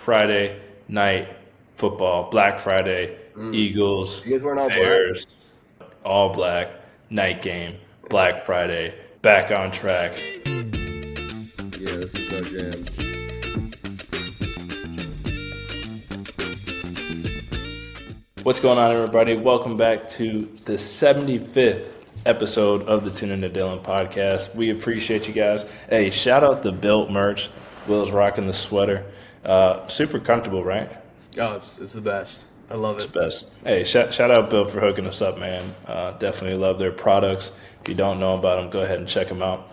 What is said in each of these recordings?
Friday night football, Black Friday, Eagles, You guys weren't all black? Bears, all black, night game, Black Friday, back on track. Yeah, this is our jam. What's going on, everybody? Welcome back to the 75th episode of the Toonen and Dillon podcast. We appreciate you guys. Hey, shout out the Built merch. Will's rocking the sweater. Super comfortable, right? Oh, it's the best. I love It's it. best. Hey, shout out Built for hooking us up, man. Definitely love their products. If you don't know about them, go ahead and check them out.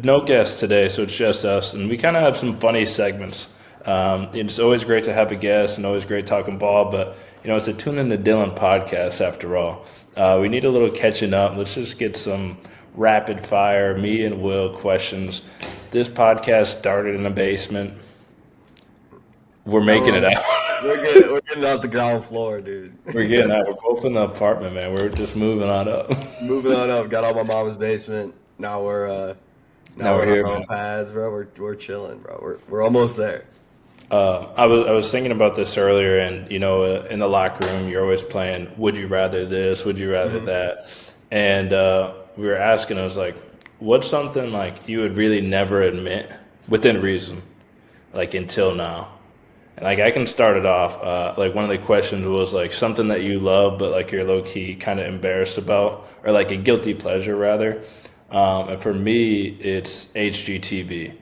No guests today, so it's just us, and we kind of have some funny segments. It's always great to have a guest and always great talking ball, but it's a Toonen and Dillon podcast after all. We need a little catching up. Let's just get some rapid fire, me and Will questions. This podcast started in a basement. We're making it out. We're getting off the ground floor, dude. We're getting out. We're both in the apartment, man. We're just moving on up. Moving on up. Got out my mom's basement. Now we're here, on man. pads, bro. We're chilling, bro. We're almost there. I was thinking about this earlier, and in the locker room, you're always playing. Would you rather this? Would you rather that? And we were asking. I was like, what's something like you would really never admit within reason, like until now? And like I can start it off. Like one of the questions was like something that you love, but like you're low key kind of embarrassed about, or like a guilty pleasure rather. And for me, it's HGTV.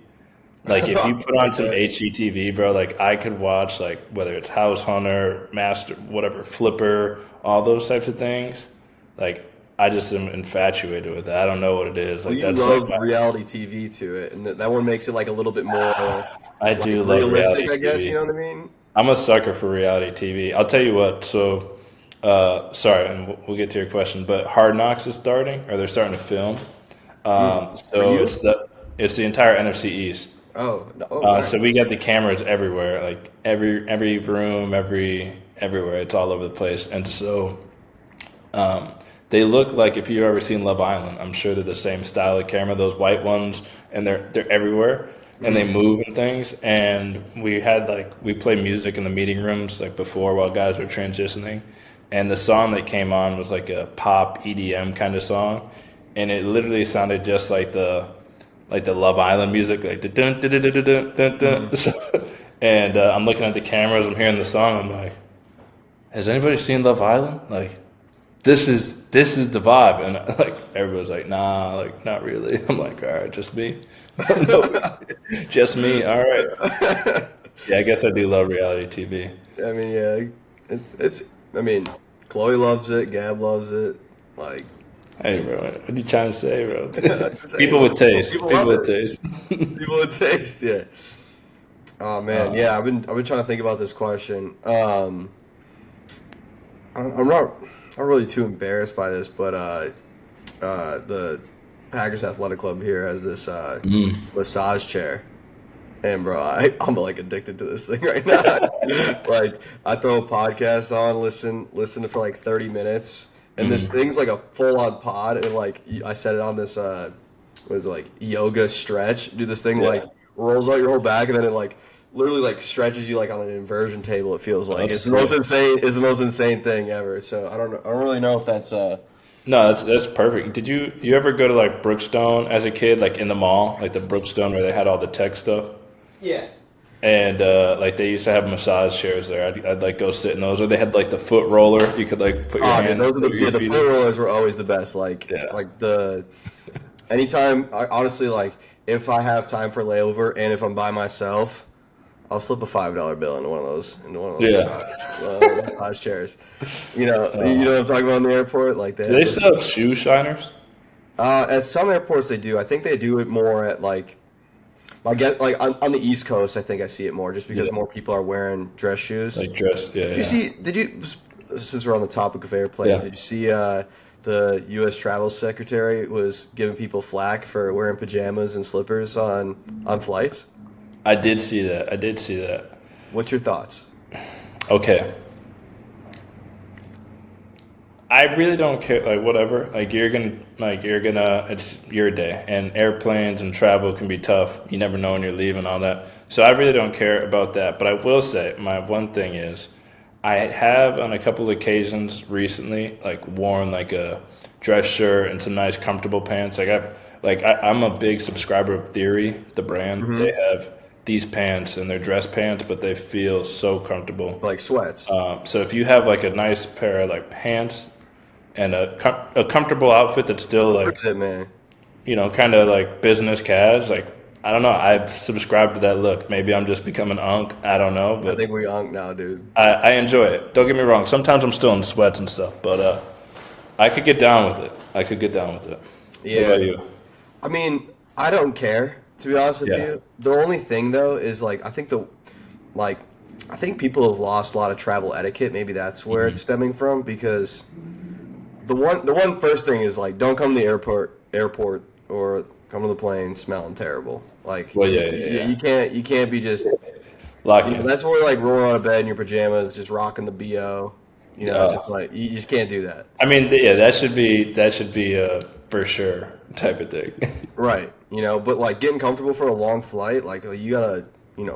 Like if you put on some HGTV, bro, like I could watch like whether it's House Hunter, Master, whatever, Flipper, all those types of things. Like I just am infatuated with it. I don't know what it is. Well, Like you that's love like my, reality TV to it, and that one makes it like a little bit more I like do love reality realistic, I guess. You TV. know what I mean? I'm a sucker for reality TV. I'll tell you what. So, sorry, and we'll get to your question. But Hard Knocks is starting, or they're starting to film. For So you? it's the entire NFC East. Oh, no, So nice. we got the cameras everywhere, like every room, everywhere. It's all over the place, and so they look like if you've ever seen Love Island. I'm sure they're the same style of camera, those white ones, and they're everywhere, and they move and things. And we play music in the meeting rooms like before while guys were transitioning, and the song that came on was like a pop EDM kind of song, and it literally sounded just like the Love Island music, like the dun dun dun dun dun dun dun. And I'm looking at the cameras, I'm hearing the song, I'm like, has anybody seen Love Island? Like, this is the vibe, and like everybody's like, nah, like not really. I'm like, all right, just me, no, just me. All right, yeah, I guess I do love reality TV. I mean, yeah, it's. I mean, Chloe loves it. Gab loves it. Like, Hey, bro, what are you trying to say, bro? just saying, People with taste, people people love with it. taste. People with taste, yeah. Oh man, yeah. I've been trying to think about this question. I'm not really too embarrassed by this, but the Packers Athletic Club here has this massage chair, and bro, I'm like addicted to this thing right now. Like I throw a podcast on, listen for like 30 minutes, and this thing's like a full on pod, and like I set it on this what is it, like yoga stretch. Do this thing like Yeah, rolls out your whole back, and then it like literally like stretches you like on an inversion table. It feels like that's it's the most sick. insane. It's the most insane thing ever. So I don't know. I don't really know if that's No, that's perfect. Did you ever go to like Brookstone as a kid, like in the mall, like the Brookstone where they had all the tech stuff, Yeah. and like they used to have massage chairs there. I'd like go sit in those, or they had like the foot roller. You could like put your Oh, dude, hand those are put your the feet foot in. rollers were always the best. Like Yeah, like the anytime honestly like if I have time for layover and if I'm by myself, I'll slip a $5 bill into one of those yeah. massage chairs. You know what I'm talking about in the airport. Like they Do have they those. still have shoe shiners? At some airports they do. I think they do it more at like I get like on the East Coast. I think I see it more just because Yeah, more people are wearing dress shoes. like dress. Yeah, Did you yeah, see? Did you? Since we're on the topic of airplanes, yeah. did you see the U.S. Travel Secretary was giving people flack for wearing pajamas and slippers on flights? I did see that. I did see that. What's your thoughts? Okay, I really don't care. Like whatever. Like you're gonna. It's your day, and airplanes and travel can be tough. You never know when you're leaving, all that. So I really don't care about that. But I will say my one thing is, I have on a couple of occasions recently like worn like a dress shirt and some nice comfortable pants. I'm a big subscriber of Theory, the brand. They Hmm. have these pants and they're dress pants, but they feel so comfortable. Like sweats. So if you have like a nice pair of like pants and a comfortable outfit that's still like That's it, man. kind of like business cas, like I don't know, I've subscribed to that look. Maybe I'm just becoming unk. I don't know, I but think we unk now, dude. I enjoy it. Don't get me wrong. Sometimes I'm still in sweats and stuff, but I could get down with it. I could get down with it. What Yeah. about you? I mean, I don't care, to be honest with Yeah. you. The only thing though is like like I think people have lost a lot of travel etiquette. Maybe that's where it's stemming from because the one first thing is like don't come to the airport or come to the plane smelling terrible. Like Well, yeah, yeah, yeah. you can't be just Lock in. that's where like rolling out of bed in your pajamas, just rocking the BO. It's just Uh, like you just can't do that. I mean, yeah, that should be a for sure type of thing. Right. But like getting comfortable for a long flight, like you got a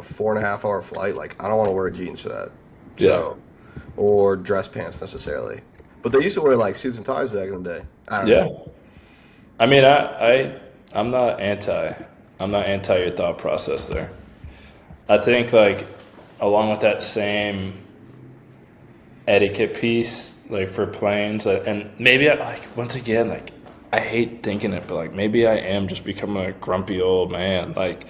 4.5 hour flight, like I don't want to wear jeans for that. Yeah, So or dress pants necessarily. But they used to wear like suits and ties back in the day. I don't yeah. know. I mean, I'm not anti. I'm not anti your thought process there. I think like along with that same etiquette piece, like for planes, and maybe like once again, like I hate thinking it, but like maybe I am just becoming a grumpy old man. Like,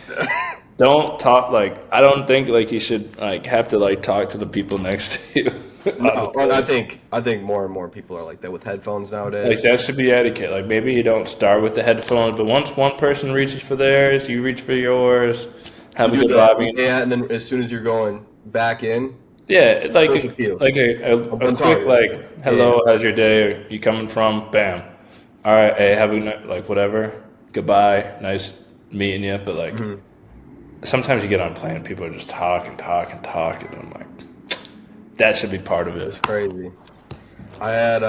don't talk like I don't think like you should like have to like talk to the people next to you on the No, and I plane. think I think more and more people are like that with headphones Like nowadays. that should be etiquette. Like maybe you don't start with the headphones, but once one person reaches for theirs, you reach for yours. You Have a do good the vibe. yeah, and then as soon as you're going back in, Yeah, first appeal. like I'm a done quick talking. like Yeah. hello, how's your day? You coming from? Bam. All right, hey, have a like whatever. Goodbye. Nice meeting you. But like Hmm. sometimes you get on a plane, people are just talking, talking, talking. And I'm like, that should be part of it. It's crazy. I had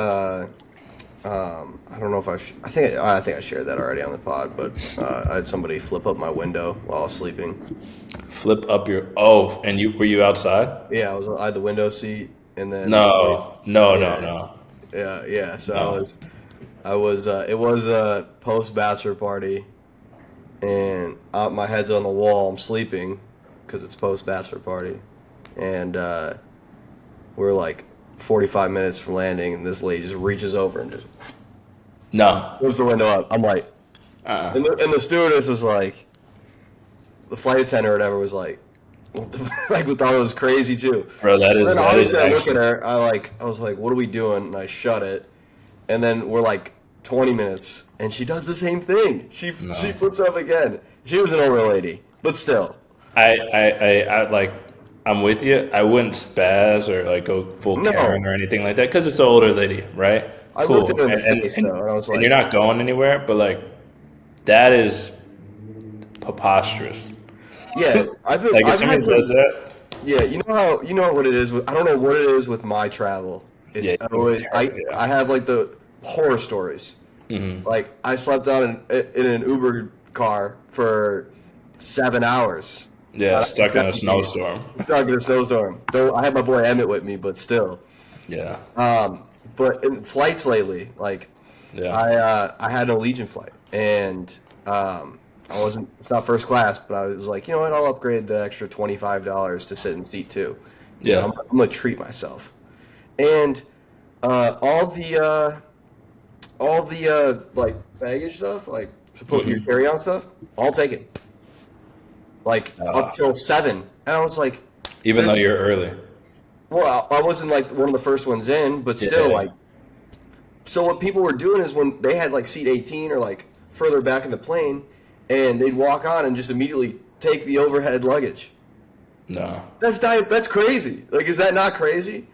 I don't know if I think I shared that already on the pod, but I had somebody flip up my window while I was sleeping. Flip up your and you were you outside? Yeah, I had the window seat, and then somebody, No, no, no, yeah, no, yeah. So no. it was a post bachelor party, and my head's on the wall. I'm sleeping because it's post bachelor party, and we're like 45 minutes from landing, and this lady just reaches over and just No. flips the window up. I'm like, Uh-uh. and the stewardess was like, the flight attendant or whatever was like, what the, like we thought it was crazy too. Bro, And then that is obviously I look at actually her, I was like, what are we doing? And I shut it, and then we're like 20 minutes, and she does the same thing. She no. flips up again. She was an older lady, but still, I like I'm with you. I wouldn't spaz or like go full Karen no. or anything like that because it's an older lady, right? I looked at Cool. her in the face though, and I was And you're like, not going anywhere, but like that is preposterous. yeah, Like if I've somebody had does some. that, Yeah, you know what it is with I don't know what it is with my travel. It's yeah, always yeah. I have like the horror stories. Like I slept out in an Uber car for 7 hours. Yeah, stuck in a 7 days. snowstorm. Stuck in a snowstorm. Though I had my boy Emmett with me, but still. Yeah, But in flights lately, like yeah, I had an Allegiant flight, and I wasn't. It's not first class, but I was like, you know what? I'll upgrade the extra $25 to sit in seat two. yeah. I'm gonna treat myself, and uh, all the uh, all the like baggage stuff, like support your carry on stuff, all taken. Like up Uh, till 7, and I was like, Even though you're early. well, I wasn't like one of the first ones in, but still, Yeah, like, so what people were doing is when they had like seat 18 or like further back in the plane, and they'd walk on and just immediately take the overhead luggage. no. That's crazy. Like, is that not crazy?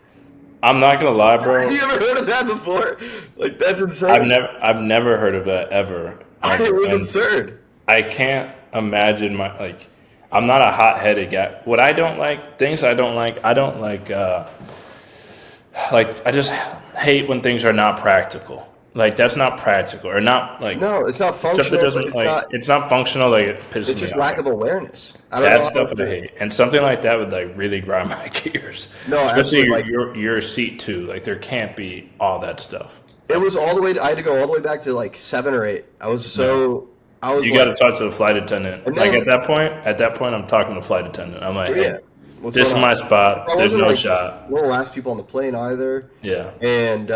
I'm not gonna lie, Have bro. you ever heard of that before? Like, that's insane. I've never heard of that ever, It ever, was and absurd. I can't imagine my like. I'm not a hot-headed guy. What I don't like, things I don't like. I don't like like I just hate when things are not practical. Like that's not practical or not like No, it's not stuff that functional. doesn't like it's not functional. Like it pisses It's me just off. lack Like of awareness. I don't that know how stuff I to. hate, and something like that would like really grind my gears. No, Especially absolutely. Like your seat too. Like there can't be all that stuff. it Like was all the way. I had to go all the way back to like 7 or 8. I was no. so. I was You got like, to talk to the flight attendant. and Like then at that point, I'm talking to the flight attendant. I'm like, well, hey, yeah, what's this going is on? my I spot. There's wasn't no like shot. one of the last people on the plane either. Yeah. And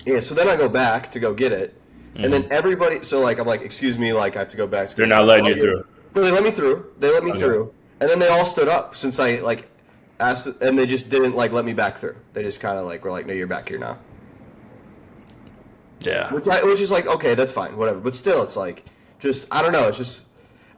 yeah, so then I go back to go get it, and then everybody. So like I'm like, excuse me, like I have to go back to They're go get not my letting you luggage. through. No, they let me through. They let me Okay. through, and then they all stood up since I like asked, and they just didn't like let me back through. They just kind of like were like, no, you're back here now. Yeah. Which is like okay, that's fine, whatever. But still, it's like just I don't know. It's just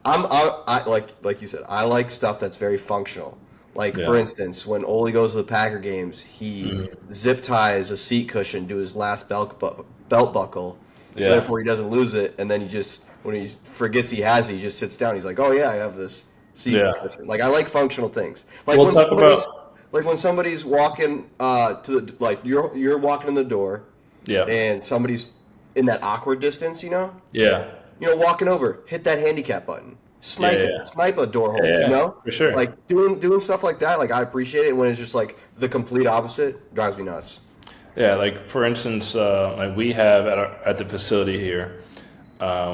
I like you said, I like stuff that's very functional. Like for Yeah. instance, when Ole goes to the Packer games, he zip ties a seat cushion to his last belt buckle, so Yeah. therefore he doesn't lose it. And then he just when he forgets he has it, he just sits down. He's like, oh yeah, I have this seat Yeah. cushion. Like I like functional things. Like We'll when talk somebody's about. like when somebody's walking to the like you're walking in the door Yeah. and somebody's in that awkward distance, Yeah. walking over, hit that handicap button, Yeah. snipe Yeah. it, snipe a door Yeah. hold, Yeah. For sure. like doing stuff like that. Like I appreciate it when it's just like the complete opposite drives me nuts. Yeah. Like for instance, like we have at the facility here,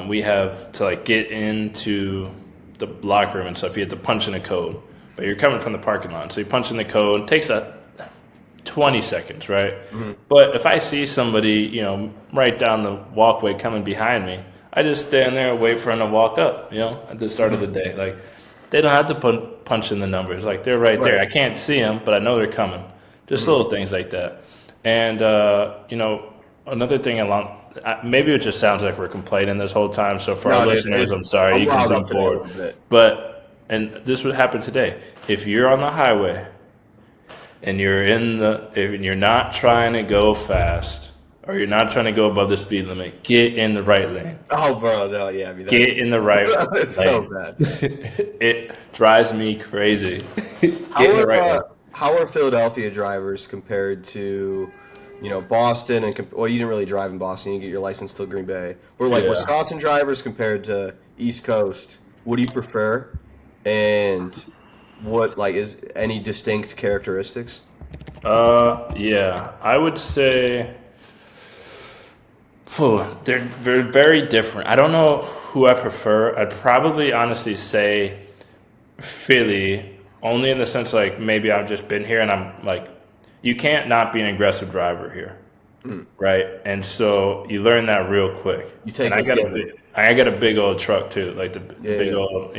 we have to like get into the locker room and stuff. You have to punch in a code, but you're coming from the parking lot, so you punch in the code. It takes a 20 seconds, right? But if I see somebody, right down the walkway coming behind me, I just stand there and wait for them to walk up, at the start of the day. Like, they don't have to punch in the numbers. Like, they're right there. Right. I can't see them, but I know they're coming. Just little things like that. And, another thing maybe it just sounds like we're complaining this whole time. So for No, our dude, listeners, I'm sorry. I'm You can riled jump up today a forward. little bit. And this would happen today. If you're on the highway and if you're not trying to go fast or you're not trying to go above the speed limit, get in the right lane. Oh, bro, no, yeah, I mean Get in the right it's so lane. bad. It drives me crazy. Get in the right lane. How are Philadelphia drivers compared to, Boston well, you didn't really drive in Boston. You get your license till Green Bay. Or like Yeah. Wisconsin drivers compared to East Coast. What do you prefer? And what like is any distinct characteristics? Yeah, I would say, they're very different. I don't know who I prefer. I'd probably honestly say Philly, only in the sense like maybe I've just been here and I'm like, you can't not be an aggressive driver here, right? And so you learn that real quick. You take And what's given. I got a big old truck too, like the Yeah, big yeah.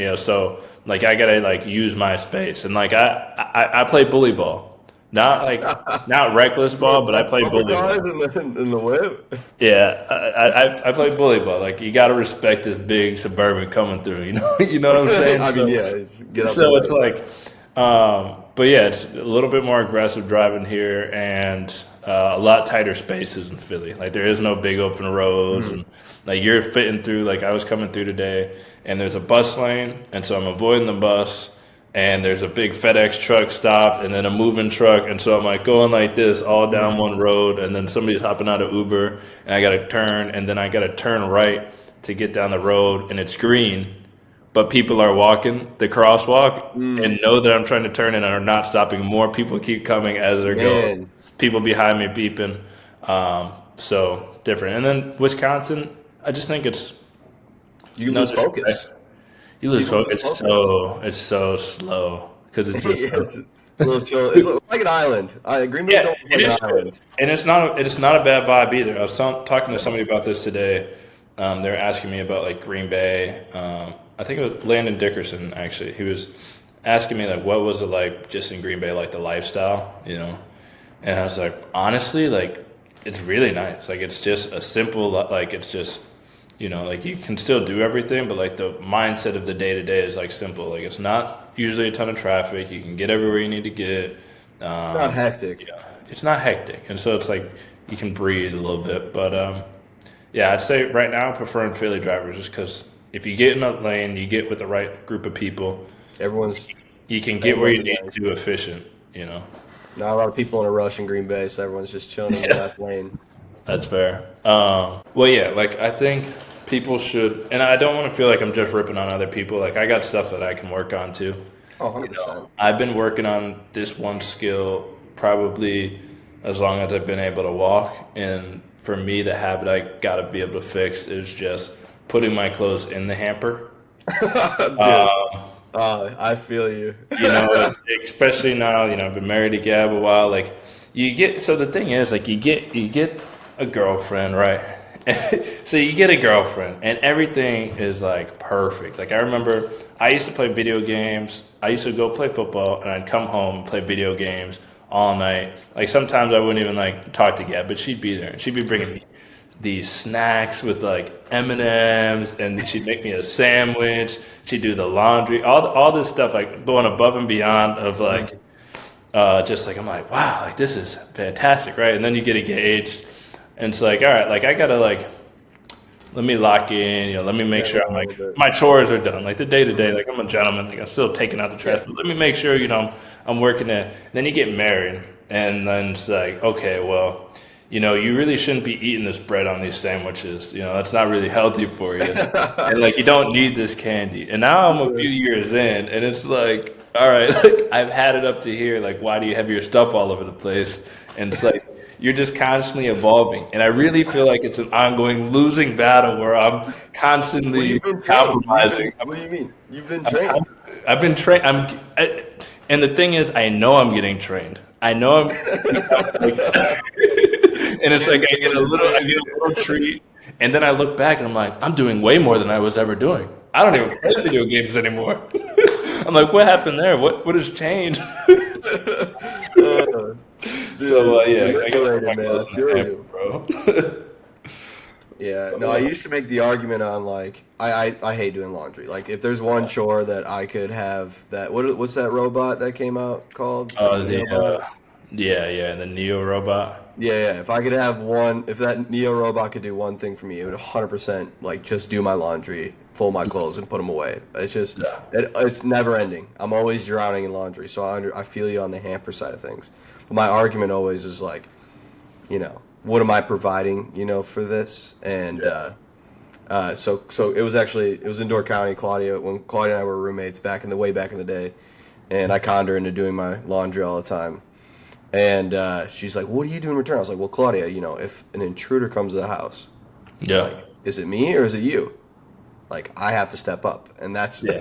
old, so like I gotta like use my space and like I play bully ball, not reckless ball, but I play Bumper bully cars ball. in the whip. Yeah, I play bully ball. Like you got to respect this big suburban coming through. You know what I'm saying. I mean, So, yeah, it's get up so and it's like, but yeah, it's a little bit more aggressive driving here, and a lot tighter spaces in Philly. Like there is no big open roads, and like you're fitting through. Like I was coming through today, and there's a bus lane, and so I'm avoiding the bus. And there's a big FedEx truck stopped, and then a moving truck, and so I'm like going like this all down one road, and then somebody's hopping out of Uber, and I got to turn, and then I got to turn right to get down the road, and it's green, but people are walking the crosswalk and know that I'm trying to turn and are not stopping. More people keep coming as they're going. Man, People behind me beeping, so different. And then Wisconsin, I just think it's you no lose disrespect. focus. You lose You focus. lose focus. It's so slow because it's just Yeah, it's a little chill. It's like an island. Green Bay's yeah, almost it like an is chill. island. And it's not a bad vibe either. I was talking to somebody about this today. They were asking me about like Green Bay. I think it was Landon Dickerson actually. He was asking me like what was it like just in Green Bay, like the lifestyle. And I was like, honestly, like it's really nice. Like it's just a simple like it's just like you can still do everything, but like the mindset of the day to day is like simple. Like it's not usually a ton of traffic. You can get everywhere you need to get. It's not hectic. Yeah, it's not hectic, and so it's like you can breathe a little bit. But yeah, I'd say right now I'm preferring Philly drivers just because if you get in a lane, you get with the right group of people, Everyone's you can get where you need everyone's to efficient. Not a lot of people in a rush in Green Bay, so everyone's just chilling in the left lane. That's fair. Well, yeah, like I think people should, and I don't want to feel like I'm just ripping on other people. Like I got stuff that I can work on too. Oh, You know, 100%. I've been working on this one skill probably as long as I've been able to walk. And for me, the habit I got to be able to fix is just putting my clothes in the hamper. Dude, I feel you. You know, especially now, I've been married to Gab a while. Like, so the thing is, like, you get a girlfriend, right? So you get a girlfriend, and everything is like perfect. Like, I remember I used to play video games. I used to go play football, and I'd come home and play video games all night. Like, sometimes I wouldn't even like talk to Gab, but she'd be there, and she'd be bringing me these snacks with like M&Ms, and she'd make me a sandwich. She'd do the laundry, all this stuff, like going above and beyond of like just like I'm like, wow, like this is fantastic, right? And then you get engaged, and it's like, all right, like I gotta like let me lock in, let me make sure I'm A little like bit. my chores are done, like the day to day, like I'm a gentleman, like I'm still taking out the trash, but let me make sure I'm working it. Then you get married, and then it's like, okay, well, you really shouldn't be eating this bread on these sandwiches. That's not really healthy for you, and like you don't need this candy. And now I'm a few years in, and it's like, all right, like I've had it up to here. Like, why do you have your stuff all over the place? And it's like you're just constantly evolving, and I really feel like it's an ongoing losing battle where I'm Well, constantly you've been trained. compromising. What do you mean? You've been trained. I've been trained. And the thing is, I know I'm getting trained. I know I'm, and it's like I get a little treat, and then I look back and I'm like, I'm doing way more than I was ever doing. I don't even play video games anymore. I'm like, what happened there? What has changed? Uh, So dude, yeah, I gotta put manipulated, my man. clothes I in the feel hamper, you. bro. Yeah, no, I used to make the argument on like I hate doing laundry. Like if there's one chore that I could have that what's that robot that came out called? The The Neo bot? yeah, the Neo robot. Yeah, yeah. If I could have one, if that Neo robot could do one thing for me, it would 100% like just do my laundry, fold my clothes, and put them away. It's just Yeah, it's never ending. I'm always drowning in laundry, so I feel you on the hamper side of things. But my argument always is like, what am I providing, for this? And yeah, so it was in Door County, Claudia, when Claudia and I were roommates way back in the day, and I conned her into doing my laundry all the time. And she's like, "What do you do in return?" I was like, "Well, Claudia, if an intruder comes to the house, yeah, like, is it me or is it you? Like, I have to step up." And that's yeah,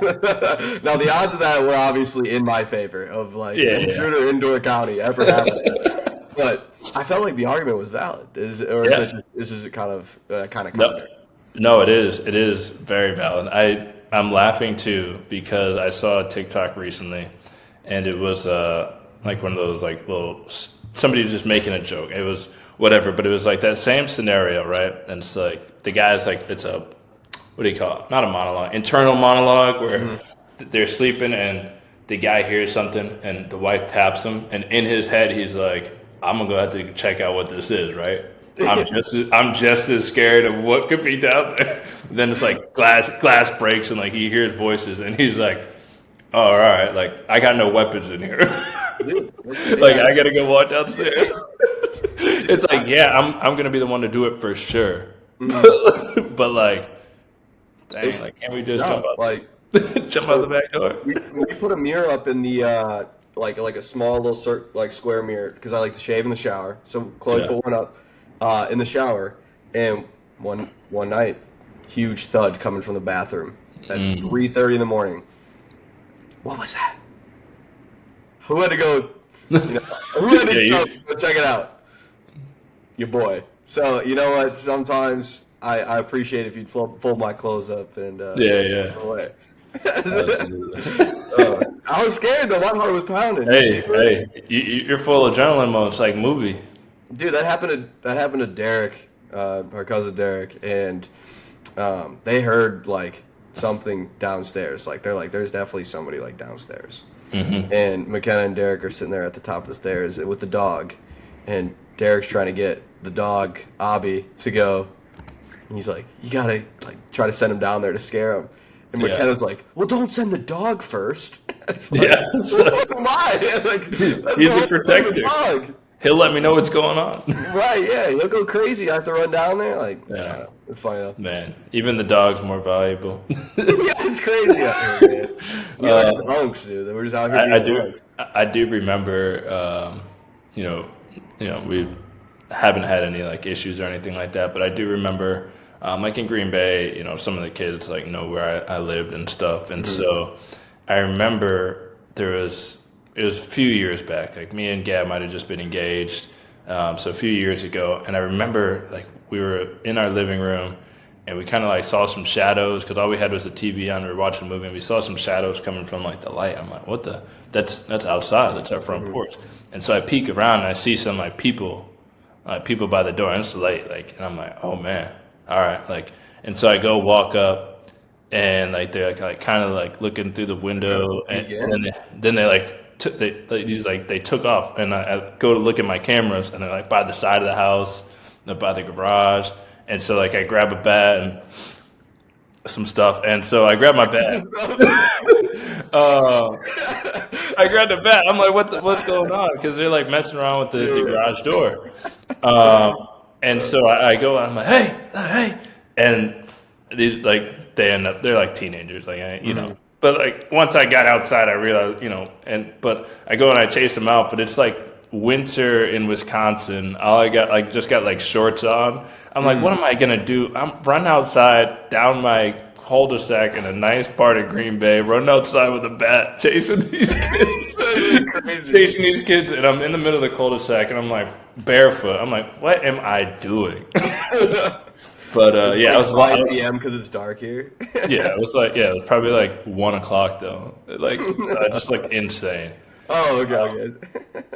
now the odds of that were obviously in my favor of like yeah, an yeah, intruder in Door County ever happening. But I felt like the argument was valid. Is it yeah. just this is kind of No, counter? no, it is. It is very valid. I'm laughing too because I saw a TikTok recently, and it was like one of those like somebody was just making a joke. It was whatever, but it was like that same scenario, right? And it's like the guy's like it's a what do you call it? Not a monologue, internal monologue where they're sleeping and the guy hears something and the wife taps him, and in his head he's like, I'm gonna go have to check out what this is, right? I'm just as scared of what could be down there. Then it's like glass breaks and like he hears voices and he's like, oh, all right, like I got no weapons in here. Dude, Like yeah. I gotta go walk downstairs. It's like, yeah, I'm gonna be the one to do it for sure. Mhm. But like, dang, It's like can't we just no like jump out the so back door? we put a mirror up in the like a small little like square mirror because I like to shave in the shower. So Chloe Yeah. put one up in the shower, and one night, huge thud coming from the bathroom at 3:30 in the morning. What was that? Who had to go? Who had Yeah, to you go check it out? Your boy. So you know what? Sometimes I appreciate if you'd fold my clothes up and yeah, yeah. put away. Absolutely. I was scared though. My heart was pounding. You see Hey, this? you're full of adrenaline mode. It's like movie. Dude, that happened to Derek, our cousin Derek, and they heard like something downstairs. Like they're like, there's definitely somebody like downstairs. And McKenna and Derek are sitting there at the top of the stairs with the dog, and Derek's trying to get the dog Abby to go. And he's like, you gotta like try to send him down there to scare him. And Yeah. McKenna's like, well, don't send the dog first. It's like, Yeah. why? Like, that's He's a the protector. dog. He'll let me know what's going on. Right, yeah. You'll go crazy. I have to run down there. Like, I don't Yeah. know. It's funny, though. Man, even the dog's more valuable. Yeah, it's crazy out here, man. We're like just unks, dude. We're just out here I being do unks. I do remember you know we haven't had any like issues or anything like that, but I do remember like in Green Bay, some of the kids like know where I lived and stuff, and so I remember it was a few years back, like me and Gab might have just been engaged, so a few years ago, and I remember like we were in our living room. And we kind of like saw some shadows because all we had was the TV on. We were watching a movie, and we saw some shadows coming from like the light. I'm like, "What the? That's outside. That's our front porch." And so I peek around and I see some like people by the door. And it's late, and I'm like, "Oh man, all right." And so I go walk up, and like they're like kind of like looking through the window, and then they like they took off, and I go to look at my cameras, and they're like by the side of the house, they're by the garage. And so, I grab a bat and some stuff. And so I grab my bat. I grabbed the bat. I'm like, what's going on? Because they're, messing around with the garage door. And so I go, I'm like, hey. And these, they're, teenagers, But, once I got outside, I realized, but I go and I chase them out. But it's, winter in Wisconsin. All I got just got shorts on. I'm like, what am I gonna do? I'm running outside down my cul-de-sac in a nice part of Green Bay, running outside with a bat, chasing these kids, and I'm in the middle of the cul-de-sac, and I'm like barefoot. I'm like, what am I doing? But yeah, I was 5 p.m. because it's dark here. Yeah, it was it was probably 1 o'clock though, just insane. Oh, okay.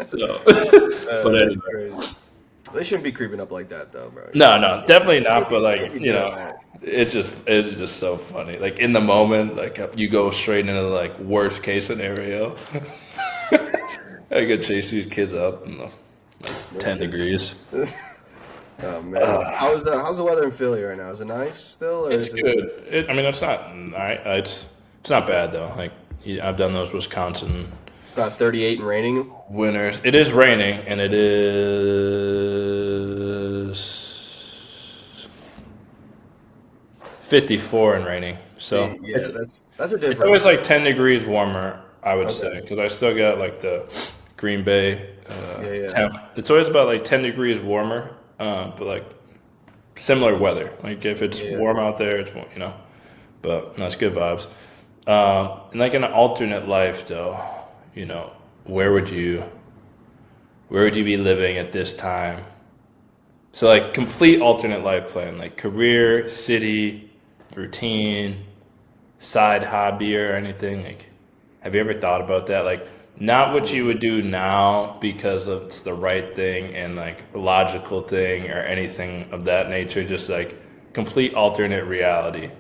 So, but anyway. Crazy. They shouldn't be creeping up like that, though, bro. No, definitely not. But it's just so funny. In the moment, you go straight into the worst case scenario. I could chase these kids out in 10 degrees. Oh man, how's the weather in Philly right now? Is it nice still? Or It's good. It's not. It's not bad though. I've done those Wisconsin. It's about 38 and raining. Winters. It is raining, and it is 54 and raining. So yeah, that's a difference. It's always 10 degrees warmer, I would say, because I still got the Green Bay temp. It's always about 10 degrees warmer, but similar weather. If it's warm out there, it's but that's good vibes. And in an alternate life, though. Where would you be living at this time? So complete alternate life plan, career, city, routine, side hobby or anything. Have you ever thought about that? Not what you would do now because it's the right thing and logical thing or anything of that nature, just complete alternate reality.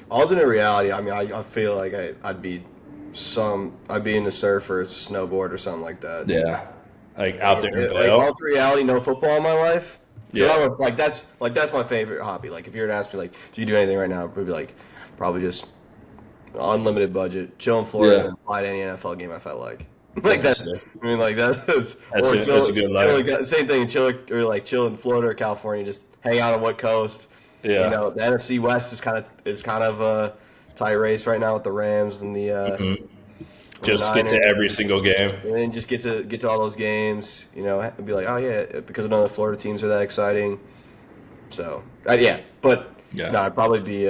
Alternate reality, I mean, I feel like I'd be in the surf or snowboard or something like that. Yeah, out there in Vail. Alternate reality, no football in my life. Yeah, that's my favorite hobby. If you were to ask me, if you do anything right now, it would be probably just unlimited budget, chill in Florida, and fly to any NFL game I felt like. That's it. I mean, that's a good life. Same thing, chill in Florida or California, just hang out on what coast. Yeah, the NFC West is kind of a tie race right now with the Rams and the just get to every single game, and then just get to all those games. And be like, oh yeah, because none of the Florida teams are that exciting. So yeah, but no, I'd probably be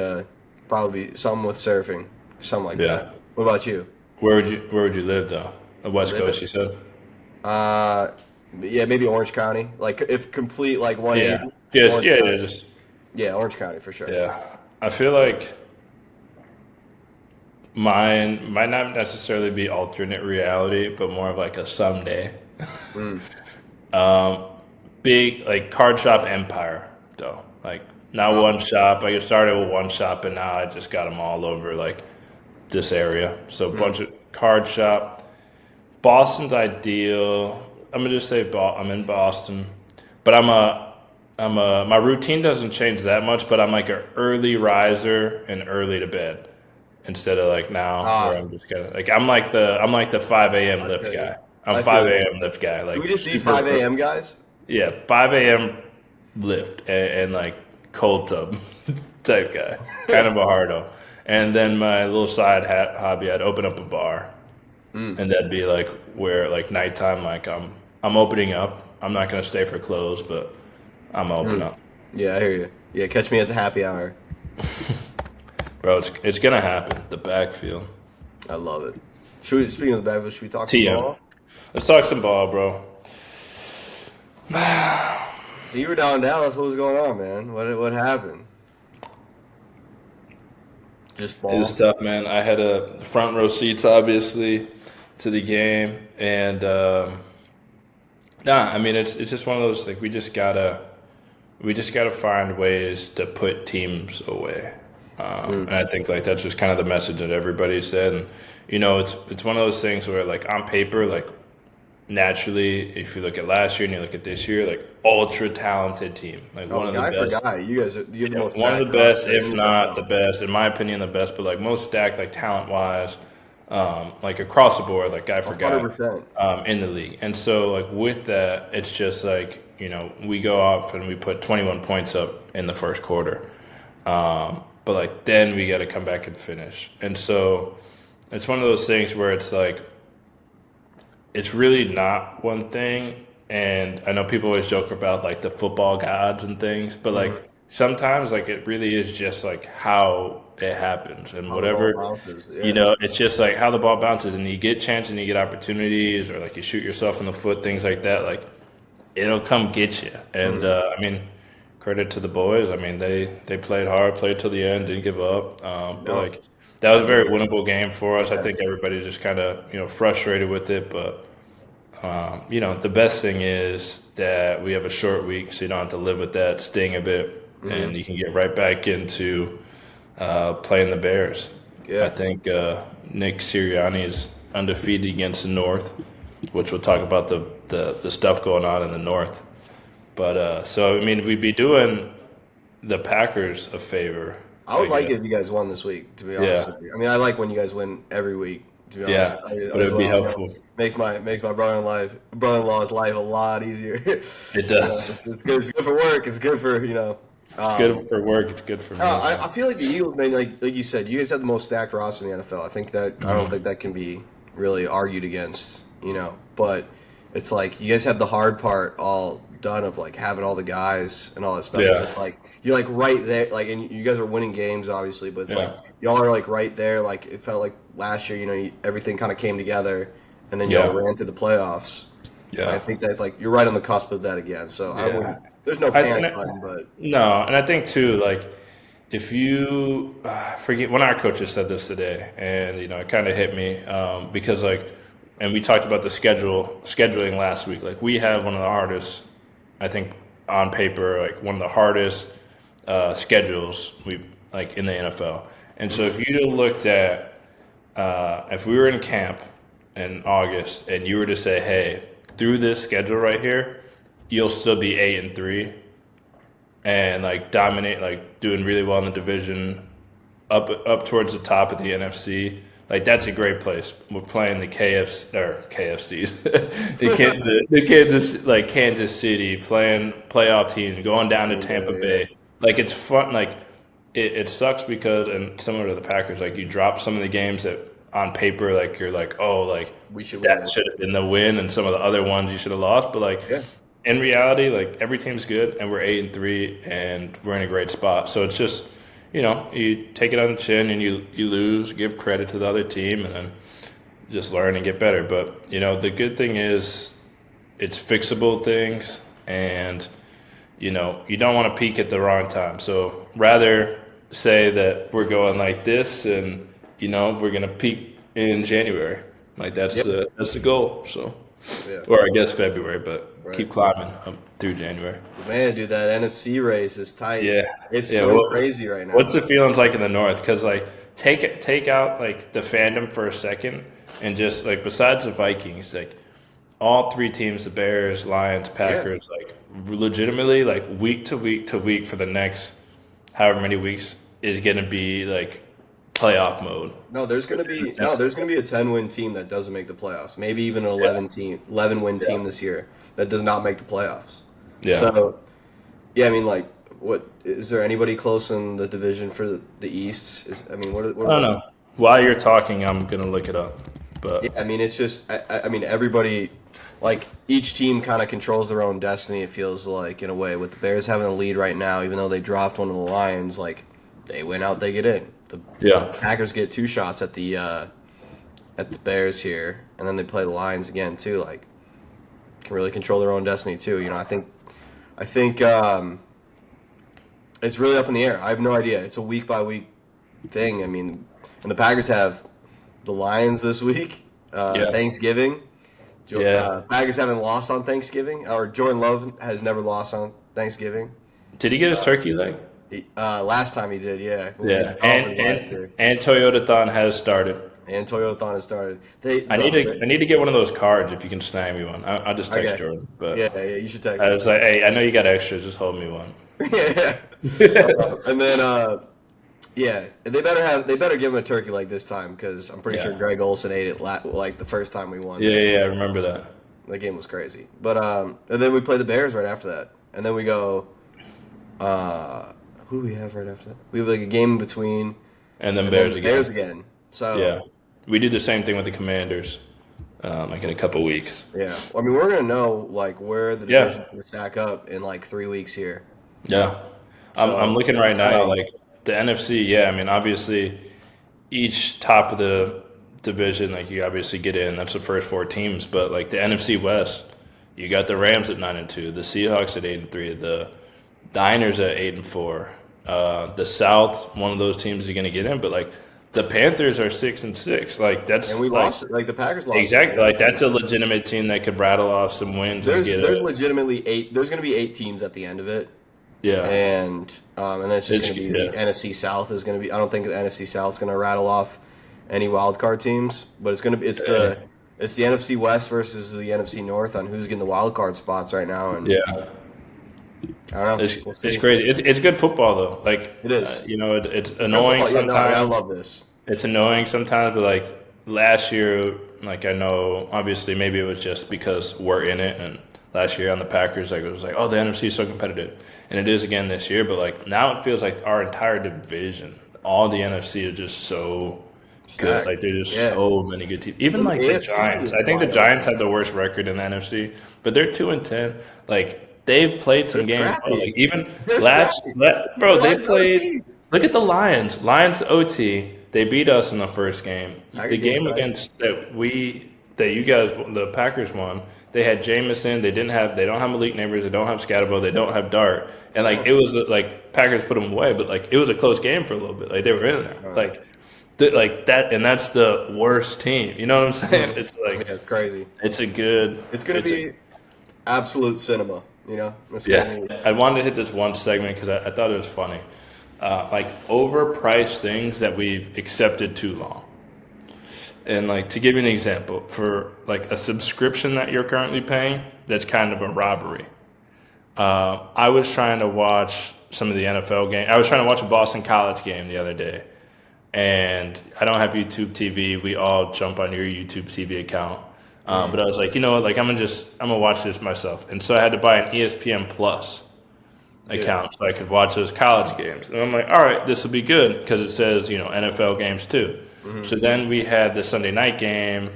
something with surfing, something like that. What about you? Where would you live though? West Coast, you said. Yeah, maybe Orange County. If complete 180. Yeah, Orange County for sure. Yeah, I feel like mine might not necessarily be alternate reality, but more of a someday. Big card shop empire though. Not one shop. I started with one shop, and now I just got them all over this area. So a bunch of card shop. Boston's ideal. I'm gonna just say I'm in Boston, but I'm my routine doesn't change that much, but I'm like an early riser and early to bed instead of like now where Ah, I'm just kind of like I'm like the 5 a.m. I lift feel you. guy. I'm I feel 5 you. a.m. lift guy, Do we like just be super. 5 a.m. guys? Yeah, 5 a.m. lift and like cold tub type guy, kind of a hardo. And then my little side hobby, I'd open up a bar, Mm, and that'd be like where like nighttime, like I'm opening up. I'm not gonna stay for close, but I'm gonna open mm. up, Yeah, I hear you. Yeah, catch me at the happy hour. bro. It's gonna happen. The backfield, I love it. Speaking of the Beverly, should we talk some TM. ball? Let's talk some ball, bro. So you were down in Dallas. What was going on, man? What happened? Just It was ball. tough, man. I had a front row seats, obviously, to the game, and nah. I mean, it's just one of those like we just gotta find ways to put teams away. Mm, And I think like that's just kind of the message that everybody said. And it's one of those things where like on paper, like naturally, if you look at last year and you look at this year, like ultra talented team, like oh, one of the guy for best. guy, you have the most One of stacked the best, roster in if the not the NFL. best, in my opinion, the best, but like most stacked, like talent wise, like across the board, like guy A for hundred guy, percent. in the league. And so, like with that, it's just like we go off and we put 21 points up in the first quarter, but like then we got to come back and finish. And so, it's one of those things where it's like it's really not one thing. And I know people always joke about like the football gods and things, but Mhm. like sometimes like it really is just like how it happens and How the ball whatever, bounces. Yeah. it's just like how the ball bounces and you get chance and you get opportunities or like you shoot yourself in the foot, things like that. Like it'll come get you. And Mhm. I mean, credit to the boys. I mean, they played hard, played till the end, didn't give up. But No, like that was I a think very winnable game for us. I yeah. think everybody's just kind of frustrated with it, but the best thing is that we have a short week, so you don't have to live with that sting a bit, Hmm. and you can get right back into playing the Bears. I Yeah. think Nick Sirianni is undefeated against the North, which we'll talk about the stuff going on in the North. But so I mean, we'd be doing the Packers a favor, I I would like guess. it if you guys won this week, to be honest Yeah, with you. I mean, I like when you guys win every week, to be honest. yeah, I, but as it would be well, helpful. makes my brother-in-law's life a lot easier. It does. It's good. It's good for work. It's good for It's Um, good for work. It's good for me, man. I feel like the Eagles, man, like you said, you guys have the most stacked roster in the NFL. I don't think that can be really argued against, But it's like you guys have the hard part all done of like having all the guys and all that stuff. And Yeah, it's like you're like right there, like, and you guys are winning games, obviously. But it's like yeah, y'all are like right there. Like it felt like last year, everything kind of came together, and then y'all yeah, ran through the playoffs. And I yeah. think that like you're right on the cusp of that again. So I Yeah. wouldn't. There's no I, and panic I, button, but no, and I think too, like if you forget one of our coaches said this today, and it kind of hit me because like, and we talked about the scheduling last week. Like we have one of the hardest, I think, on paper, like one of the hardest schedules we like in the NFL. And so if you looked at if we were in camp in August and you were to say, hey, through this schedule right here, you'll still be 8-3 and like dominate, like doing really well in the division, up towards the top of the NFC. Like that's a great place. We're playing the KFCs, the Kansas like Kansas City playing playoff teams, going down to Green Tampa Bay, yeah. Bay. Like it's fun. Like it sucks because and similar to the Packers, like you drop some of the games that on paper like you're like oh like We should win that this. should have been the win, and some of the other ones you should have lost. But like Yeah. in reality, like every team's good, and we're 8-3, and we're in a great spot. So it's just, you take it on the chin, and you lose, give credit to the other team, and then just learn and get better. But the good thing is, it's fixable things, and you don't want to peak at the wrong time. So rather say that we're going like this, and we're gonna peak in January. Like that's Yep. the goal. So. Yeah. Or I guess February, but Right. keep climbing up through January. Man, dude, that NFC race is tight. Yeah, It's yeah. so crazy right What's now. the feelings like in the North? Because like take out like the fandom for a second, and just like besides the Vikings, like all three teams, the Bears, Lions, Yeah. Packers, like legitimately, like week to week to week for the next however many weeks is going to be like playoff mode. No, there's gonna be a 10-win team that doesn't make the playoffs. Maybe even an Yeah. 11-win team this year that does not make the playoffs. Yeah. So, yeah, I mean, like, what is there anybody close in the division for the East? I mean, what I don't know. While you're talking, I'm going to look it up. But Yeah, I mean, it's just, I mean, everybody, like, each team kind of controls their own destiny, it feels like, in a way. With the Bears having the lead right now, even though they dropped one of the Lions, like, they win out, they get in. The yeah. Packers get 2 shots at the Bears here, and then they play the Lions again, too. Like, can really control their own destiny, too. You know, I think it's really up in the air. I have no idea. It's a week-by-week thing. I mean, and the Packers have the Lions this week, Yeah. Thanksgiving. Yeah. Packers haven't lost on Thanksgiving, or Jordan Love has never lost on Thanksgiving. Did he get his turkey leg? Last time he did, yeah. Yeah. Dolphins last year. And Toyota-thon has started. And Toyota-thon has started. I need to get one of those cards if you can snag me one. I'll just text Okay. Jordan. But Yeah, you should text I me. was like, hey, I know you got extras. Just hold me one. Yeah. And then, yeah, they better give him a turkey leg this time because I'm pretty sure Greg Olson ate it like the first time we won. Yeah, I remember that. The game was crazy. But and then we play the Bears right after that, and then we go. Who do we have right after that? We have like a game in between, And then Bears again. Bears again. So Yeah. We do the same thing with the Commanders, like in a couple weeks. yeah. Well, I mean, we're gonna know like where the division will stack up in like 3 weeks here. Yeah. So, I'm looking right it's now, exciting. like the NFC, yeah, I mean, obviously each top of the division, like you obviously get in, that's the first 4 teams, but like the NFC West, you got the Rams at 9-2, the Seahawks at 8-3, the Niners at 8-4. The South, one of those teams you're gonna get in, but like the Panthers are 6-6. Like that's And we like, lost. Like the Packers lost. exactly, like that's a legitimate team that could rattle off some wins and get There's legitimately 8. There's gonna be 8 teams at the end of it. yeah. And then it's just going to be the yeah. NFC South is going to be. I don't think the NFC South is going to rattle off any wild card teams, but it's going to be. It's the NFC West versus the NFC North on who's getting the wild card spots right now. And Yeah. I don't know. It's We'll see. crazy. It's good football though. Like It is. you know, it's annoying Yeah, no, sometimes. I love this. It's annoying sometimes, but like last year, like I know, obviously maybe it was just because we're in it, and last year on the Packers, like it was like, oh, the NFC is so competitive, and it is again this year. But like now, it feels like our entire division, all the NFC is just so good. Stacked. Like there's just Yeah. so many good teams. Even like the AFC Giants. is I think the wide Giants have the worst record in the NFC, but they're 2-10. Like they've played some They're games. scrappy. Like even They're last, scrappy. bro, They're they like played. OT. Look at the Lions. Lions OT. They beat us in the first game. Packers The game game's against that you guys, the Packers won. They had Jameson. They don't have Malik Neighbors. They don't have Scatterbo. They don't have Dart. And like it was like Packers put them away, but like it was a close game for a little bit. Like they were in there. Like that, and that's the worst team. You know what I'm saying? It's like Yeah, it's crazy. it's a good. It's going to be absolute cinema. You know. It's Yeah, gonna be- I wanted to hit this one segment because I thought it was funny. Like overpriced things that we've accepted too long. And like to give you an example, for like a subscription that you're currently paying, that's kind of a robbery. I was trying to watch some of the NFL game. I was trying to watch a Boston College game the other day, and I don't have YouTube TV. We all jump on your YouTube TV account. But I was like, you know what? Like I'm gonna watch this myself, and so I had to buy an ESPN Plus account so I could watch those college games. And I'm like, all right, this will be good because it says, you know, NFL games too. So then we had the Sunday night game,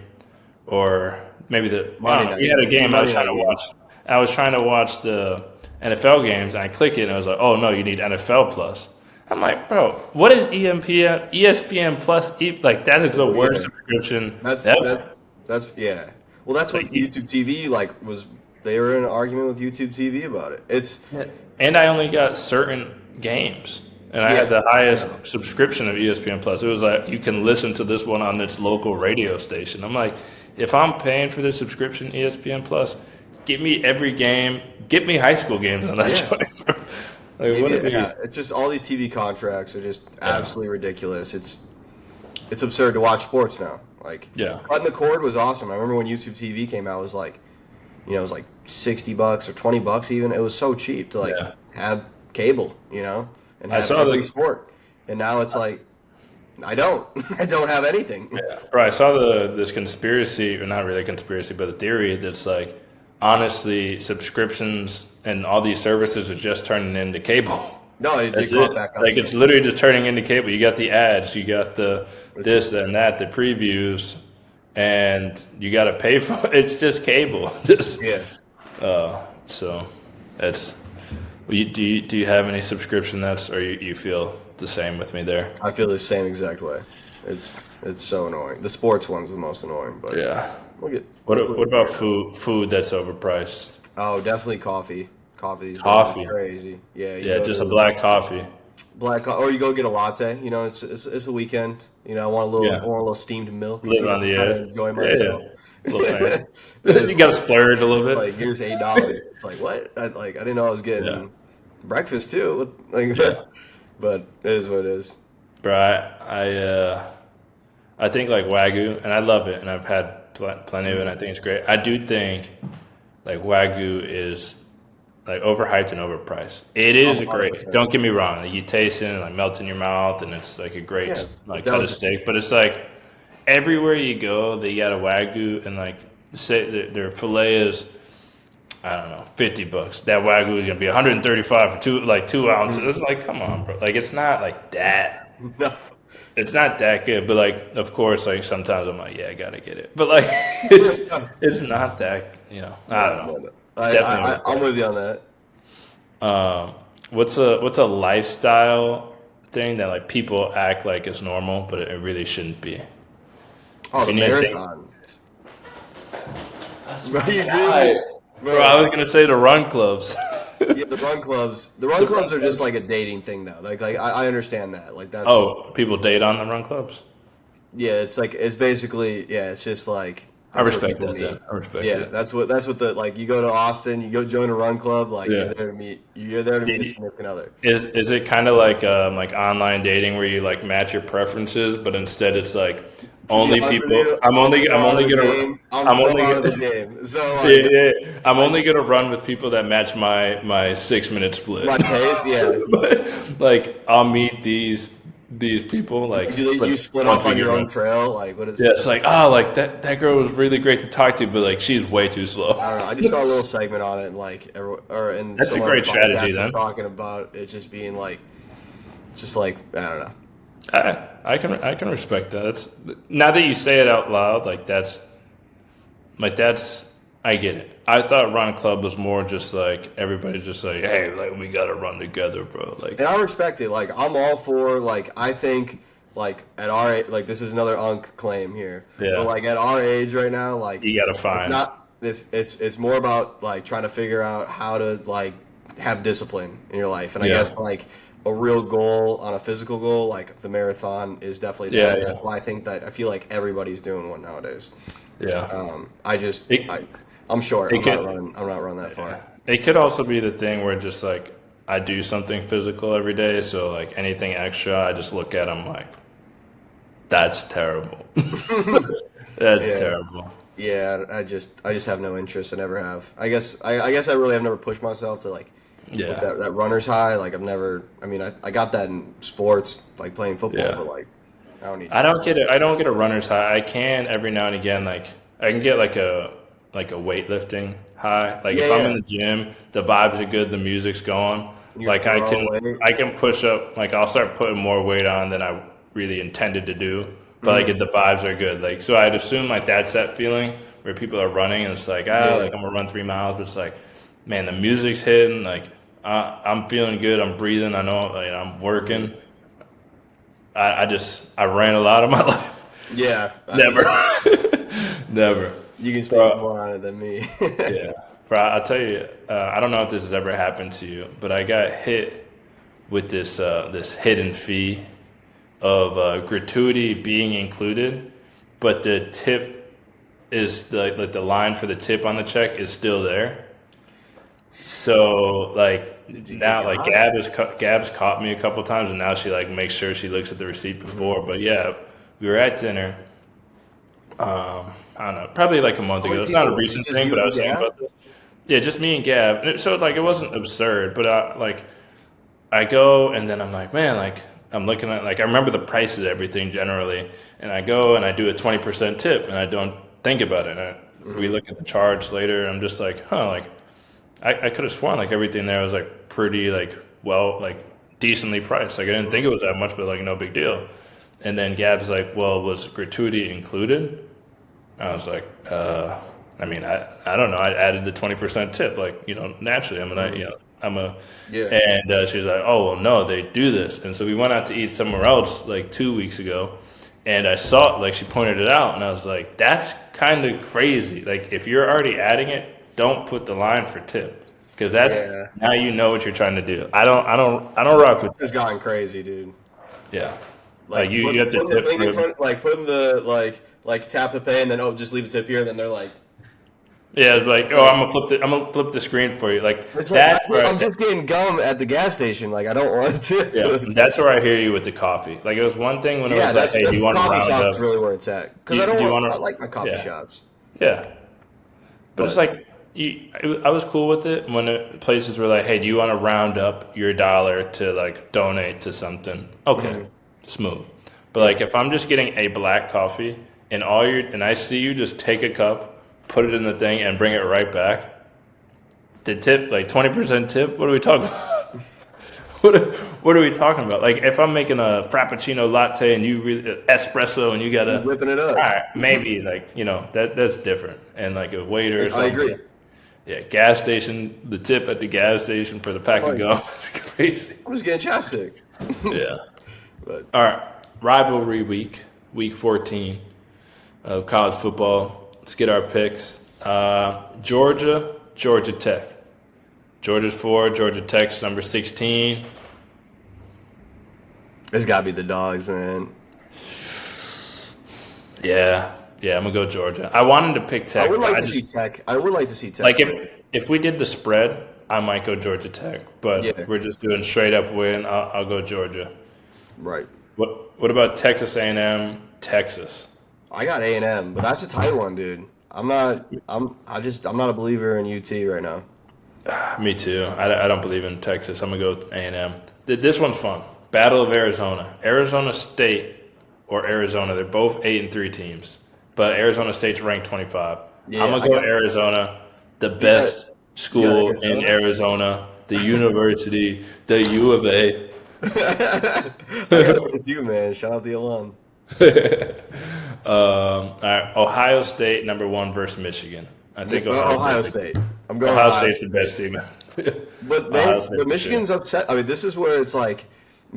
or maybe we had a game I was trying to watch. I was trying to watch the NFL games, and I click it, and I was like, oh no, you need NFL Plus. I'm like, bro, what is ESPN Plus? Like that is the worst subscription ever. That's yeah. Well, that's what YouTube TV was. They were in an argument with YouTube TV about it. And I only got certain games. And I had the highest subscription of ESPN Plus. It was like, you can listen to this one on this local radio station. I'm like, if I'm paying for this subscription, ESPN Plus, give me every game. Get me high school games on that joint. It's just all these TV contracts are just absolutely ridiculous. It's absurd to watch sports now. Like, cutting the cord was awesome. I remember when YouTube TV came out, it was like, it was like $60 or $20 even. It was so cheap to like Yeah. have cable, and I have saw every the sport. And now it's like I don't, I don't have anything. Bro, I saw this conspiracy, or not really a conspiracy, but a theory that's like, honestly, subscriptions and all these services are just turning into cable. No, it That's caught it. back up Like too. it's literally just turning into cable. You got the ads, you got the It's this, that, and that, the previews, and you got to pay for it. It's just cable. Just yeah. so that's. Do you have any subscription that's, or you feel the same with me there? I feel the same exact way. It's so annoying. The sports one's the most annoying, but Yeah. we'll get hopefully What we'll about figure it out. food that's overpriced? Oh, definitely coffee. Coffee these days is Coffee. crazy. Yeah, you Yeah, go just a to black coffee. or you go get a latte. It's a weekend. I want Yeah, I want a little steamed milk. live on the Trying to edge. enjoy Yeah, myself. yeah. A little fancy. It's You got to splurge a little bit. like here's $8. It's like what? I didn't know I was Yeah, getting breakfast too. Like, yeah. but it is what it is. Bro, I think like Wagyu, and I love it, and I've had plenty of it, and I think it's great. I do think like Wagyu is like overhyped and overpriced. It Oh, is great. 100%. Don't get me wrong. Like, you taste it and it like melts in your mouth, and it's like a Yeah, great a like cut of delicacy. steak. But it's like everywhere you go, they got a Wagyu, and like say their fillet is, I don't know, $50. That Wagyu is gonna be 135 for 2 ounces. It's like, come on, bro. Like it's not like that. No. It's not that good, but like, of course, like sometimes I'm like, yeah, I gotta get it. But like, it's not that, I don't No, know. no, no. Definitely I'm overpriced. with you on that. What's a lifestyle thing that like people act like is normal, but it really shouldn't be? Oh, If the you need to think, marathon. that's Bro, my you guy. really, Bro, I bro. was gonna say the run clubs. Yeah, the run clubs. The run The run clubs are just clubs. like a dating thing, though. Like I understand that. Like that's Oh, people date on the run clubs. yeah. It's like it's basically yeah. It's just like I that's where respect people that. Then meet. I respect Yeah, it. that's what the like. You go to Austin, you go join a run club. Like Yeah. you're there to meet a significant other. Is it kind of like online dating where you like match your preferences, but instead it's like To be only honest with people. you, I'm so I'm out of only the gonna game. I'm I'm so only out of gonna the game. So yeah, like yeah. I'm like only gonna run with people that match my 6 minute split. my pace. Yeah. But like I'll meet these people Like, like, do you but split once off we on get your own run. trail? Like what is? Yeah, it's like, oh, like that girl was really great to talk to, but like she's way too slow. I don't know. I just saw a little segment on it, and and That's a some other great strategy podcast was then. talking about it just being like, just like I don't know. I can respect that. That's now that you say it out loud, that's I get it. I thought Run Club was more just like everybody just like, hey, like we gotta run together, bro. Like, And I respect it. Like I'm all for like I think like at our like this is another unk claim here, but yeah, like at our age right now, like you gotta it's find. not it's more about like trying to figure out how to like have discipline in your life, and I Yeah, guess like a real goal on a physical goal like the marathon is definitely yeah, that. yeah, That's why I feel like everybody's doing one nowadays. yeah. I just It I'm short. it could I'm not running that far. it could also be the thing where just like I do something physical every day, so like anything extra, I just look at them like that's terrible. That's Yeah. terrible. Yeah, I just have no interest. I never have. I guess I really have never pushed myself to like hit Yeah, that runner's high. Like I've never. I mean, I got that in sports, like playing football, yeah. but like I don't need I that. don't get it. I don't get a runner's high. I can every now and again, like I can get like a weightlifting high. Like Yeah, if I'm in yeah. the gym, the vibes are good, the music's going. You're Like I throwing can weight. I can push up. Like I'll start putting more weight on than I really intended to do. But like Hmm. if the vibes are good, like so I'd assume like that's that feeling where people are running and it's like Yeah, like I'm gonna run 3 miles, but it's like man the music's hitting. Like I'm feeling good. I'm breathing. I know like I'm hmm. working. I ran a lot of my life. Yeah. I Never. mean, Never. you can speak Bro, more on it than me. yeah. Bro, I'll tell you, I don't know if this has ever happened to you, but I got hit with this hidden fee of gratuity being included, but the tip is like the line for the tip on the check is still there. So like Did you get now like got? Gab's caught me a couple times and now she like makes sure she looks at the receipt Hmm. before. But yeah, we were at dinner. I don't know, probably like a month How ago. many It's not a people? recent Just thing, you but I and was thinking Gab? about this. Yeah, just me and Gab. So like it wasn't absurd, but like I go and then I'm like, man, like I'm looking at like I remember the prices of everything generally, and I go and I do a 20% tip, and I don't think about it. We Hmm. look at the charge later. I'm just like, huh, like I could have sworn like everything there was like pretty like well like decently priced. Like I didn't think it was that much, but like no big deal. And then Gab's like, well, was gratuity included? I was like, I mean, I don't know. I added the 20% tip, like, naturally, Hmm. I'm a, Yeah. and she's like, oh, well, no, they do this. And so we went out to eat somewhere else like 2 weeks ago. And I saw it, like, she pointed it out. And I was like, that's kind of crazy. Like, if you're already adding it, don't put the line for tip. Because that's, Yeah. now you know what you're trying to do. I don't rock with It's that. gotten crazy, dude. Yeah. Like, Like you have to putting the tip thing in for, front, like putting the like tap to pay, and then oh, just leave the tip here, and then they're yeah, like, oh, like I'm gonna flip the screen for you. Like, it's like that's I'm where, just getting gum at the gas station. Like I don't want yeah, to. that's where I hear you with the coffee. Like it was one thing when it Yeah, was like, that's hey, do you want to coffee round shops up? really where it's at because Do you want I to? like my coffee Yeah, shops, yeah. But it's but like I was cool with it when places were like, hey, do you want to round up your dollar to like donate to something? Okay, mhm, smooth. But yeah, like if I'm just getting a black coffee and I see you just take a cup, put it in the thing, and bring it right back. The tip, like 20% tip. What are we talking about? What are we talking about? Like, if I'm making a frappuccino latte and you espresso and you you gotta, whipping it all up. right, maybe like that's different. And like a waiter or I agree. something, yeah, gas station, the tip at the gas station for the pack of Like gum is crazy. I'm just getting chapstick, Yeah. but All right, rivalry week, week 14 of college football. Let's get our picks. Georgia Tech. Georgia's 4, Georgia Tech's number 16. it's got to be the dogs, man. Yeah, yeah, I'm gonna go Georgia. I wanted to pick I Tech, would but like I to see just Tech. I would like to see Tech like win. if we did the spread, I might go Georgia Tech. But Yeah, we're just doing straight up win. I'll go Georgia. right. What about Texas A&M? Texas. I got A&M, but that's a tight one, dude. I'm not. I'm not a believer in UT right now. Me too. I don't believe in Texas. I'm gonna go with A&M. This one's fun. Battle of Arizona. Arizona State or Arizona. They're both 8-3 teams, but Arizona State's ranked 25. I'm Yeah, gonna go Arizona, the you got best you got school in Arizona. Arizona, the university, the U of A. I got it with you, man. Shout out the alum. All right, Ohio State number 1 versus Michigan. I think Ohio State. I'm going Ohio Ohio State's the State. best team. But Ohio the State for sure. Michigan's upset. I mean, this is where it's like,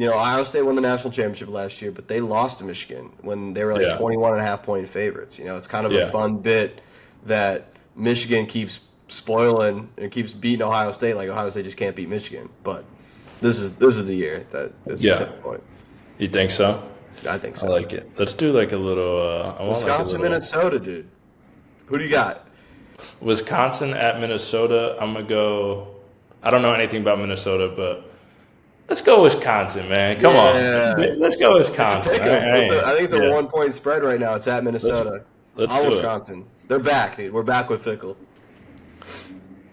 Ohio State won the national championship last year, but they lost to Michigan when they were like Yeah, 21 and a half point favorites. It's kind of a yeah. fun bit that Michigan keeps spoiling and keeps beating Ohio State like Ohio State just can't beat Michigan. But this is the year that it's the Yeah. tipping point. You think so? I think I so. like it. Let's do like a little. I want like a Wisconsin, little Minnesota, dude. Who do you got? Wisconsin at Minnesota. I'm gonna go. I don't know anything about Minnesota, but let's go Wisconsin, man. Come on, Yeah. let's go It's a Wisconsin. pick 'em. I think it's a Yeah, 1 point spread right now. It's at let's Minnesota. let's All do it. Wisconsin. They're back, dude. We're back with Fickle.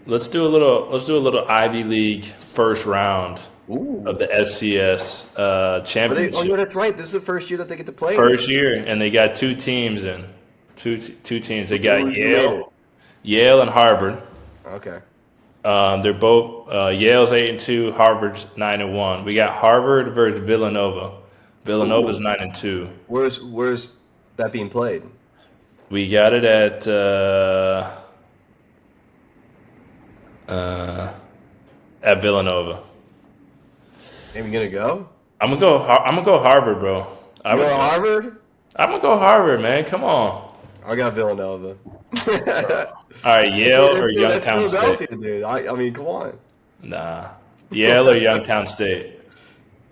Let's do a little. Let's do a little Ivy League first round of Ooh. the FCS Are they? Oh, yeah, championship. that's right. This is the first year that they get to play in it. First year, and they got two teams in. Two teams. They got Who made it? Yale and Harvard. Okay. They're both Yale's 8-2, Harvard's 9-1. We got Harvard versus Villanova. Villanova's Ooh. 9-2. Where's that being played? We got it at Villanova. Am you gonna go? I'm gonna go Harvard, bro. You going to Harvard? I'm gonna go Harvard, man. Come on. I got Villanova. All right, Yale or That's Youngstown State? Philadelphia, dude. I mean, come on. Nah. Yale or Youngstown State?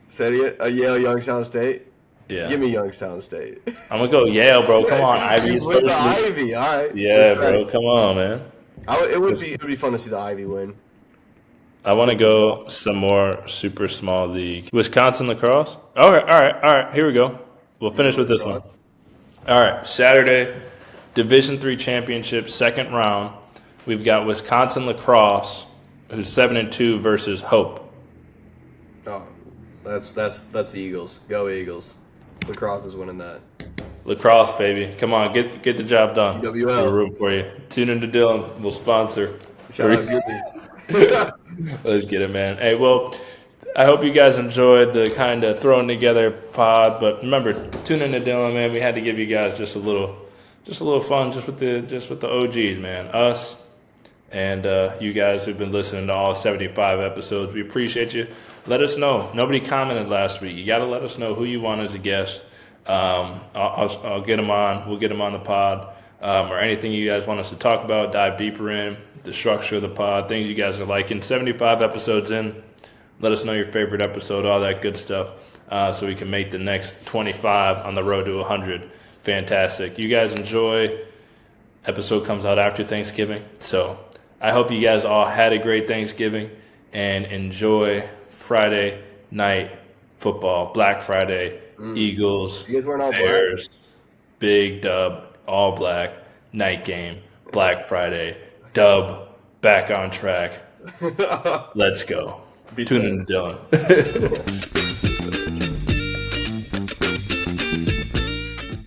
Said it. Yale, Youngstown State. Yeah. Give me Youngstown State. I'm gonna go Yale, bro. Come on, Ivy's With the first league. Ivy, all right. Yeah, Respect. bro. Come on, man. It would be fun to see the Ivy win. I want to go some more super small league. Wisconsin lacrosse. All right. Here we go. We'll finish with this one. All right, Saturday. Division III championship, second round. We've got Wisconsin lacrosse, who's 7-2 versus Hope. Oh, that's the Eagles. Go Eagles. Lacrosse is winning that. Lacrosse, baby. Come on, get the job done. UWL. We're rooting for you. Toonen to Dillon will sponsor. Shout out Gibby. Let's get it, man. Hey, well, I hope you guys enjoyed the kind of thrown together pod. But remember, tune in to Dillon, man. We had to give you guys just a little fun, just with the OGs, man. Us and you guys who've been listening to all 75 episodes. We appreciate you. Let us know. Nobody commented last week. You got to let us know who you want as a guest. I'll get them on. We'll get them on the pod. Or anything you guys want us to talk about, dive deeper in, the structure of the pod, things you guys are liking. 75 episodes in. Let us know your favorite episode, all that good stuff, so we can make the next 25 on the road to 100. Fantastic. You guys enjoy. Episode comes out after Thanksgiving. So I hope you guys all had a great Thanksgiving and enjoy Friday night football, Black Friday, Eagles, You guys weren't all Bears, big dub, all black, night game, Black Friday, dub, back on track. black. Let's go. Beat Tune in to Dylan.